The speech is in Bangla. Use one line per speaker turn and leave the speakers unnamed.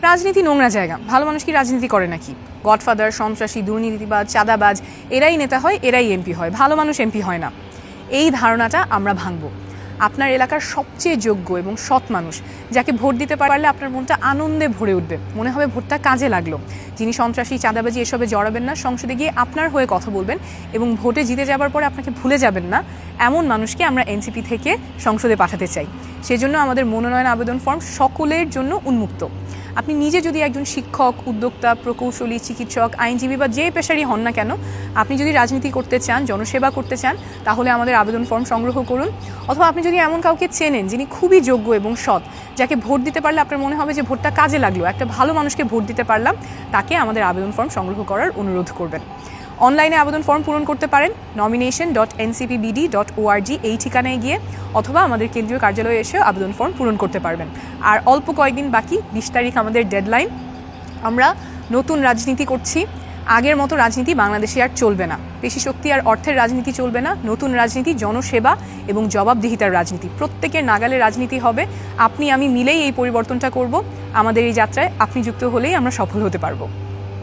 রাজনীতি নোংরা জায়গা, ভালো মানুষ কি রাজনীতি করে নাকি? গডফাদার, সন্ত্রাসী, দুর্নীতিবাজ, চাঁদাবাজ এরাই নেতা হয়, এরাই এমপি হয়, ভালো মানুষ এমপি হয় না। এই ধারণাটা আমরা ভাঙবো। আপনার এলাকার সবচেয়ে যোগ্য এবং সৎ মানুষ যাকে ভোট দিতে পারলে আপনার মনটা আনন্দে ভরে উঠবে, মনে হবে ভোটটা কাজে লাগলো, যিনি সন্ত্রাসী, চাঁদাবাজি এসবে জড়াবেন না, সংসদে গিয়ে আপনার হয়ে কথা বলবেন এবং ভোটে জিতে যাবার পরে আপনাকে ভুলে যাবেন না, এমন মানুষকে আমরা এনসিপি থেকে সংসদে পাঠাতে চাই। সেজন্য আমাদের মনোনয়ন আবেদন ফর্ম সকলের জন্য উন্মুক্ত। আপনি নিজে যদি একজন শিক্ষক, উদ্যোক্তা, প্রকৌশলী, চিকিৎসক, আইনজীবী বা যে পেশারই হন না কেন, আপনি যদি রাজনীতি করতে চান, জনসেবা করতে চান, তাহলে আমাদের আবেদন ফর্ম সংগ্রহ করুন। অথবা আপনি যদি এমন কাউকে চেনেন যিনি খুবই যোগ্য এবং সৎ, যাকে ভোট দিতে পারলে আপনার মনে হবে যে ভোটটা কাজে লাগলো, একটা ভালো মানুষকে ভোট দিতে পারলাম, তাকে আমাদের আবেদন ফর্ম সংগ্রহ করার অনুরোধ করবেন। অনলাইনে আবেদন ফর্ম পূরণ করতে পারেন nomination.ncpbd.org এই ঠিকানায় গিয়ে, অথবা আমাদের কেন্দ্রীয় কার্যালয়ে এসে আবেদন ফর্ম পূরণ করতে পারবেন। আর অল্প কয়েকদিন বাকি, 20 তারিখ আমাদের ডেডলাইন। আমরা নতুন রাজনীতি করছি, আগের মতো রাজনীতি বাংলাদেশে আর চলবে না, পেশি শক্তি আর অর্থের রাজনীতি চলবে না, নতুন রাজনীতি জনসেবা এবং জবাবদিহিতার রাজনীতি, প্রত্যেকের নাগালে রাজনীতি হবে। আপনি আমি মিলেই এই পরিবর্তনটা করব। আমাদের এই যাত্রায় আপনি যুক্ত হলেই আমরা সফল হতে পারবো।